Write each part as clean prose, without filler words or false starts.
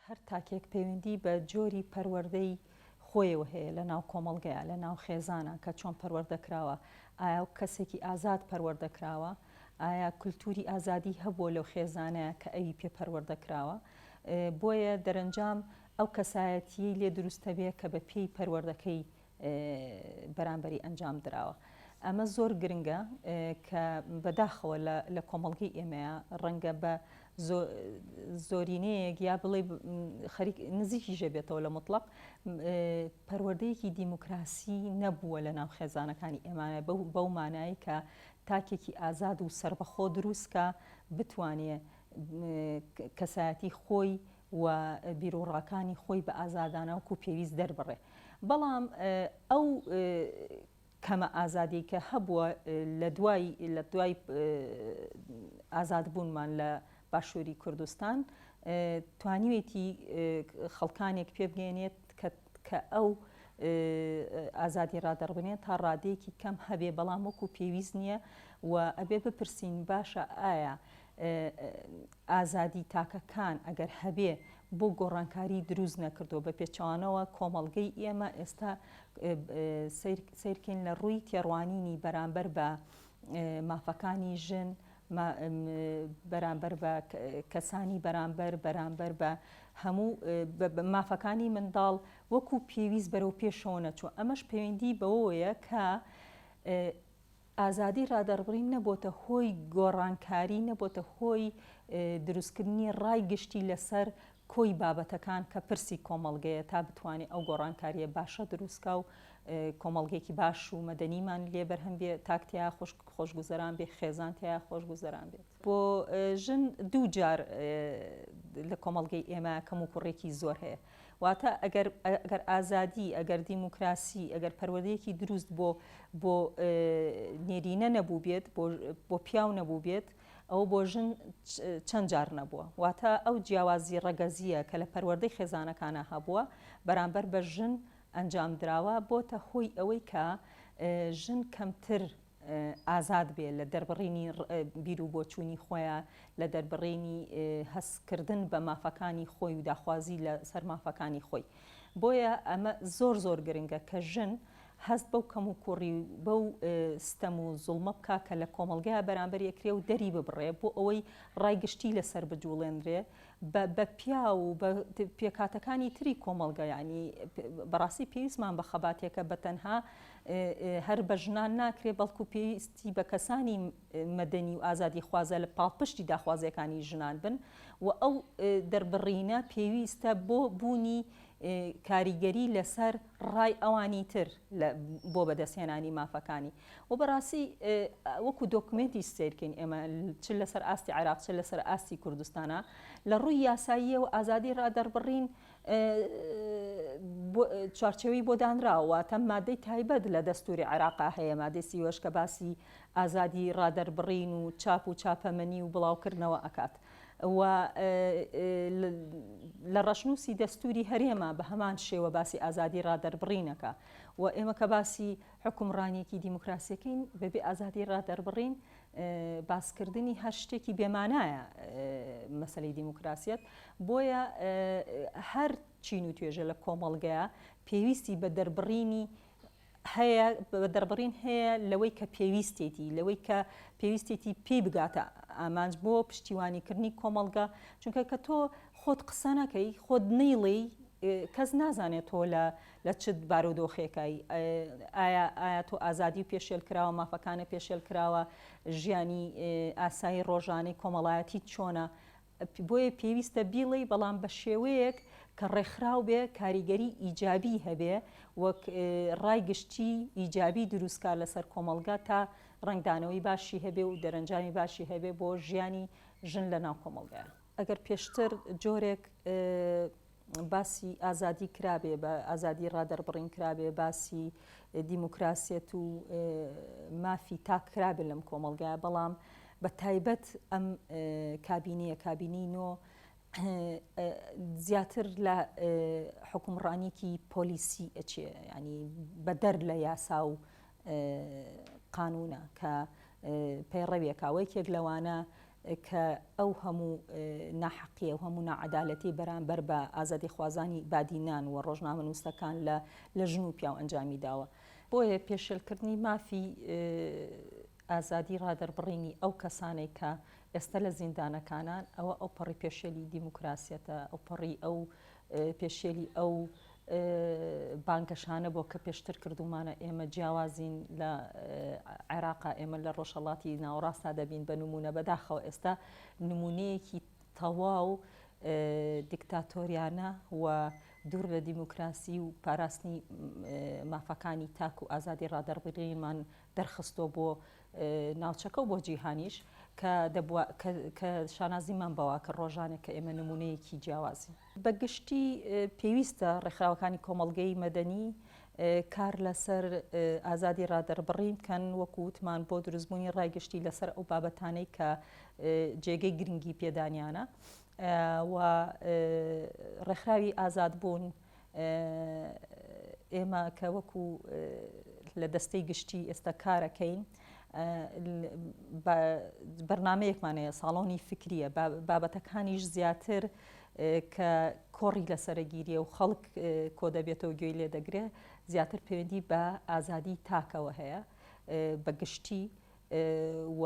هەر تاکێک پەیوەندی بە جۆری پەروەردەی خۆیەوە هەیە لە ناو کۆمەڵگەیە لە ناو خێزانە کە چۆن پەروەردەکراوە، ئایا کەسێکی ئازاد پەروەردەکراوە، ئایا کولتوری ئازادی هەبووە لەو خێزانەیە کە ئەوی پێ پەروەردەکراوە، بۆیە دەرەنجام ئەو کەسایەتی لێ دروستە بێ کە بە پێی پەروەردەکەی بەرامبەری ئەنجام دراوە. ئەمە زۆر گرنگە کە بەداخەوە لە کۆمەڵگەی ئێمەیە ڕەنگە بە زۆرینەیەک یا بڵێ نزیکی ژەبێتەوە لە مطلق پەروەردەیەکی دیموکراسی نەبووە لە ناو خێزانەکانی ئێمانە بەو مانایی کە تاکێکی ئازاد و سربەخۆ دروستکە بتوانێت کەسایەتی خۆی و بیرۆڕاکانی خۆی بە ئازادانە وەکو پێویست دەربڕێ. بەڵام ئەو کەمە ئازادی کە هەبووە لە دوای ئازادبوونمان لە باشووری کوردستان توانیوێتی خەڵکانێک پێ بگەێنێت کە ئەو ئازادی ڕادەڕبنێت تا ڕادەیەکی کەم هەبێ بەڵام وەکو پێویست نییە و ئەبێ بپرسین باشە ئایا ئازادی تاکەکان ئەگەر هەبێ بۆ گۆڕانکاری دروست نەکردو بە پێچوانەوە کۆمەڵگەی ئێمە ئێستا سیرکەین لە ڕووی تێڕوانینی بەرامبەر بە مافەکانی ژن بەرامبەر بە کەسانی بەرامبەر بە هەموو مافەکانی منداڵ وەکو پێویست بەرەو پێشەوە نەچوو. ئەمەش پەیوەندی بەوەیە کە ئازادی ڕادەڕبڕین نەبووتە هۆی گۆڕانکاری، نەبووتە هۆی دروستکردنی ڕای گشتی لەسەر کۆی بابەتەکان کە پرسی کۆمەڵگەیە تا بتوانێت ئەو گۆڕانکاریە باشە دروستکە و کۆمەڵگێکی باش و مەدەنیمان لێ بەرهەم بێ، تاکتیا خۆشگوزەران بێ، خێزانتیا خۆشگوزەران بێت. بۆ ژن دوو جار لە کۆمەڵگەی ئێمە کەم و کوڕێکی زۆر هەیە. واتە ئەگەر ئازادی، ئەگەر دیموکراسی، ئەگەر پەروەردەیەکی دروست بۆ نێرینە نەبوو بێت، بۆ پیاو نەبوو بێت، ئەو بۆ ژن چەند جار نەبووە. واتە ئەو جیاوازی ڕەگەزیە کە لە پەروەردەی خێزانەکانە هەبووە بەرامبەر بە ژن ئەنجام درراوە بۆتە هۆی ئەوەی کە ژن کەمتر ئازاد بێ لە دەربڕینی بیر و بۆچوونی خۆیان، لە دەربڕینی هەستکردن بە مافەکانی خۆی و داخوازی لە سەر مافەکانی خۆی. بۆیە ئەمە زۆر گرنگە کە ژن هەست بەو کەم و کوڕی بەو ستەم و زوڵمە بکە کە لە کۆمەڵگەیە بەرامبەر یەکرێ و دەری ببڕێ بۆ ئەوەی ڕایگشتی لەسەر بجوڵێنرێ بە پیا و بە پێکاتەکانی تری کۆمەڵگە. ینی بەڕاستی پێویستمان بە خەباتێکە بە تەنها هەر بە ژنان ناکرێ بەڵکو پێویستی بە کەسانی مەدەنی و ئازادی خوازە لە پاڵپشتی داخوازیەکانی ژنان بن و ئەو دەربڕینە پێویستە بۆ بوونی کاریگەری لەسەر ڕای ئەوانی تر بۆ بەدەستهێنانی مافەکانی. و بەڕاستی وەکو دۆکمنتی سیرکەین ئێمە چ لەسەر ئاستی عێراق چ لەسەر ئاستی کوردستانە لە ڕووی یاساییە و ئازادی ڕادەڕبڕین چوارچێوەی بۆ دانراوە. تەم مادەی تایبەت لە دەستوری عێراقا هەیە، مادەی سیوەش کە باسی ئازادی ڕادەربڕین و چاپ و چاپەمەنی و بڵاوکردنەوە ئەکات. و لە ڕەشنووسی دەستوری هەرێمە بە هەمان شێوە باسی ئازادی ڕادەربڕینەکە و ئێمە کە باسی حکومڕانیەکی دیموکراسیەکەین بەبێ ئازادی ڕادەربڕین باسکردنی هەر شتێکی بێمانایە مەسەلەی دیموکراسیەت. بۆیە هەر چین و توێژە لە کۆمەڵگەیە پێویستی بە دەربڕینی هەیە، بە دەربڕین هەیە لەوەی کە پێویستێتی، لەوەی کە پێویستێتی پێی بگاتە ئامانج بۆ پشتیوانیکردنی کۆمەڵگە. چونکە کە تۆ خۆت قسە نەکەی، خۆت نەیڵی، کەس نازانێت تۆ لە چت بارودۆخێکایی. ئایا تۆ ئازادی و پێشێل کراوە، مافەکانە پێشێل کراوە، ژیانی ئاسایی ڕۆژانەی کۆمەڵایەتی چۆنە. بۆیە پێویستە بیڵێ بەڵام بە شێوەیەک کە ڕێکخراو بێ، کاریگەری ئیجابی هەبێ، وەک ڕایگشتی ئیجابی دروستکە لەسەر کۆمەڵگە تا ڕنگدانەوەی باشی هەبێ و دەرەنجامی باشی هەبێ بۆ ژیانی ژن لە ناو کۆمەڵگەیە. ئەگەر پێشتر جۆرێک باسی ئازادی کرابێ، بە ئازادی ڕادەربڕین کرابێ، باسی دیموکراسیەت و مافی تاک کرابێ لەم کۆمەڵگەیە، بەڵام بە تایبەت ئەم کابینەی نۆ زیاتر لە حکومڕانیەکی پۆلیسی ئەچێ، ینی بەدەر لە یاسا و قانونە کە پەیڕەویەکە. یەکێک لەوانە کە ئەو هەموو ناحەقیە و هەموو ناعەدالەتی بەرامبەر بە ئازادی خوازانی بادینان و ڕۆژنامەنووسەکان لە ژن و پیاو ئەنجامی داوە. بۆیە پێشێلکردنی مافی ئازادی ڕادەربڕینی ئەو کەسانێک کە ئێستا لە زیندانەکانان ئەوە ئەو پەڕی پێشێلی دیموکراسیەتە، ئەو پەڕی ئەو پێشێلی ئەو بانگەشانە بۆ کە پێشتر کردومانە ئێمە جیاوازین لە عێراقا، ئێمە لە ڕۆژهەڵاتی ناوەڕاستا دەبین بە نمونە. بەداخەوە ئێستا نمونەیەکی تەواو دیکتاتۆریانە و دوور لە دیموکراسی و پاراستنی مافەکانی تاک و ئازادی ڕادەربڕینمان دەرخستۆ بۆ ناوچەکە و بۆ جیهانیش کە شانازیمان بەوە کە ڕۆژانێک کە ئێمە نمونەیەکی جیاوازی. بەگشتی پێویستە ڕێکخراوەکانی کۆمەڵگەی مەدەنی کار لەسەر ئازادی ڕادەربڕین بکەن، وەکو وتمان بۆ دروستبوونی ڕایگشتی لەسەر ئەو بابەتانەی کە جێگەی گرنگی پێدانیانە و ڕێکخراوی ئازادبوون ئێمە کە وەکو لە دەستەی گشتی ئێستا کارەکەین بەرنامەیەکمانەیە ساڵۆنی فکریە بابەتەکانیش زیاتر کە کۆڕی لەسەرگیریە و خەڵک کۆ دەبێتەوە گوێی لێ دەگرێ زیاتر پەیوەندی بە ئازادی تاکەوە هەیە بەگشتی و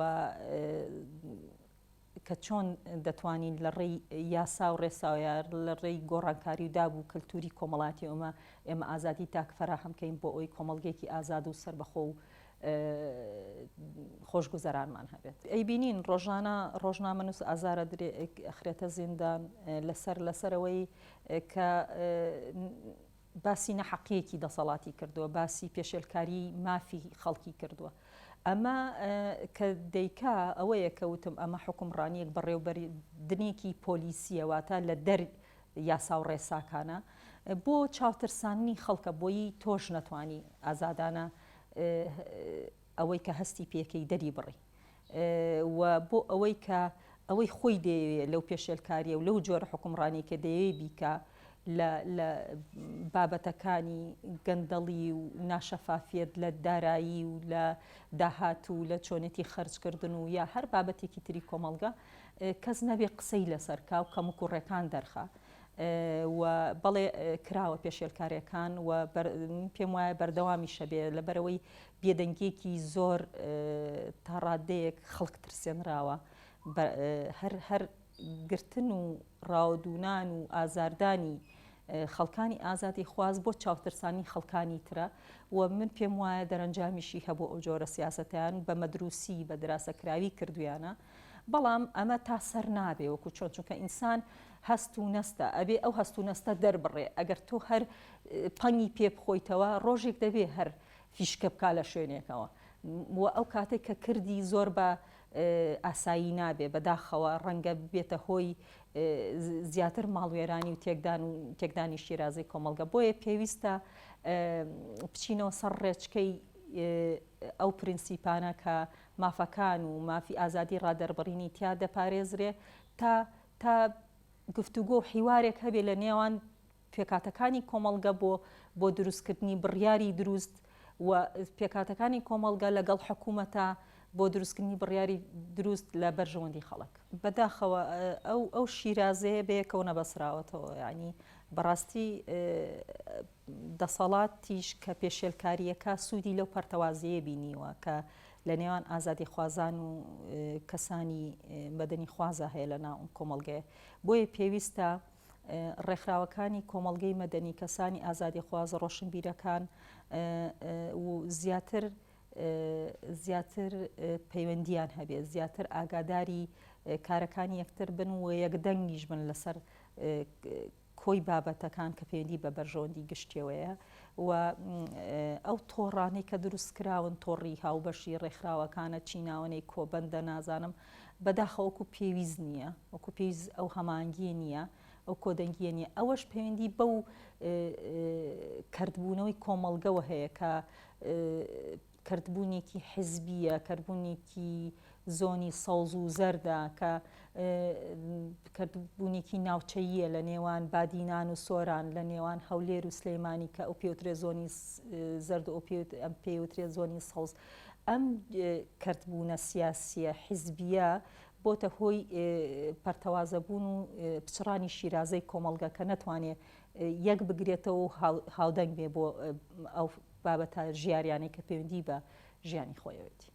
کە چۆن دەتوانین لە ڕێی یاسا و ڕێساویە لە ڕێی گۆڕانکاری و دابوو کەلتوری کۆمەڵاتی ئێمە ئازادی تاک فەراهەمکەین بۆ ئەوی کۆمەڵگەیەکی ئازاد و سربەخۆ و خۆشگوزەرانمان هەبێت. ئەیبینین ڕۆژنامەنووس ئازارە ئەخرێتە زیندان لەسەرەوەی کە باسی نەحەقیەکی دەسەڵاتی کردووە، باسی پێشێلکاری مافی خەڵکی کردووە. ئەمە کە دەیکا ئەوەیە کە وتم ئەمە حکومڕانیەک بەڕێوەبەردنێکی پۆلیسیەواتە لە دەر یاسا و ڕێساکانە بۆ چاوترسانی خەڵکە بۆی تۆش نەتوانی ئازادانە ئەوەی کە هەستی پێکەی دەری بڕی و بۆ ئەوەی کە ئەوەی خۆی دەیەوێت لەو پێشێلکاریە و لەو جۆرە حکومڕانی کە دەیەوێت بیکە لە بابەتەکانی گەندەڵی و ناشەفافیت لە دارایی و لە داهات و لە چۆنێتی خەرجکردن و یا هەر بابەتێکی تری کۆمەڵگە کەس نەبێ قسەی لەسەرکا و کەم و کوڕەکان دەرخە و بەڵێ کراوە پێشێلکاریەکان و پێم وایە بەردەوامی شەبێ لەبەرەوەی بێدەنگێکی زۆر تا ڕادەیەک خەڵک ترسێنراوە هەر گرتن و ڕاودونان و ئازاردانی خەڵکانی ئازادی خواز بۆ چاوترسانی خەڵکانی ترە و من پێم وایە دەرەنجامیشی هەبوو ئەو جۆرە سیاسەتیان بە مەدروسی بە دراسەکراوی کردویانە. بەڵام ئەمە تا سەر نابێ وەکو چونکە ئینسان هەست و نەستە ئەبێ ئەو هەست و نەستە دەربڕێ. ئەگەر تۆ هەر پەنی پێ بخۆیتەوە ڕۆژێک دەبێ هەر فیشکە بکا لە شوێنێکەوە و ئەو کاتێک کە کردی زۆر بە ئاسایی نابێ بەداخەوە ڕەنگە بێتە هۆی زیاتر ماڵوێرانی و تێکدانی شیرازەی کۆمەڵگە. بۆیە پێویستە بچینەوە سەر ڕێچکەی ئەو پرینسیپانە کە مافەکان و مافی ئازادی ڕادەربڕینی تیا دەپارێزرێ تا گفتوگۆ و حیوارێک هەبێ لە نێوان پێکاتەکانی کۆمەڵگە بۆ دروستکردنی بڕیاری دروست و پێکاتەکانی کۆمەڵگە لەگەڵ حکوومەتە بۆ دروستکردنی بڕیاری دروست لە بەرژەوەندی خەڵک. بەداخەوە ئەو شیرازەیە بەیەکەوە نەبەسراوەتەوە، یعنی بەڕاستی دەسەڵاتیش کە پێشێلکاریەکە سوودی لەو پەرتەوازیە بینیوە کە لە نێوان ئازادی خوازان و کەسانی مەدەنی خوازە هەیە لە ناو کۆمەڵگەیە. بۆیە پێویستە ڕێکخراوەکانی کۆمەڵگەی مەدەنی کەسانی ئازادی خوازە ڕۆشنبیرەکان و زیاتر پەیوەندیان هەبێت، زیاتر ئاگاداری کارەکانی یەکتر بن و یەکدەنگیش بن لەسەر کۆی بابەتەکان کە پەیوەندی بە بەرژەوەندی گشتیەوەیە و ئەو تۆڕانەی کە دروستکراون تۆڕی هاوبەشی ڕێکخراوەکانە چیناوەنەی کۆبەندە نازانم بەداخەوەکو پێویست نییە، وەکو پێویست ئەو هەمانگیە نییە، ئەو کۆدەنگیە نییە. ئەوەش پەیوەندی بەو کردبوونەوەی کۆمەڵگەوە هەیە کە کردبوونێکی حیزبیە، کردبوونێکی زۆنی سەوز و زەردە کە کردبوونێکی ناوچەییە لە نێوان بادینان و سۆران، لە نێوان هەولێر و سلەیمانی کە ئەو پێوترێ زۆنی زەرد و ئەم پێوترێ زۆنی سەوز. ئەم کردبوونە سیاسیە حیزبیە بۆتە هۆی پەرتەوازەبوون و پچڕانی شیرازەی کۆمەڵگەکە نەتوانێت یەک بگرێتەوە و هاودەنگ بێ بۆ ئەو بابەتە ژیاریانەی کە پەیوەندی بە ژیانی خۆیەوەتی.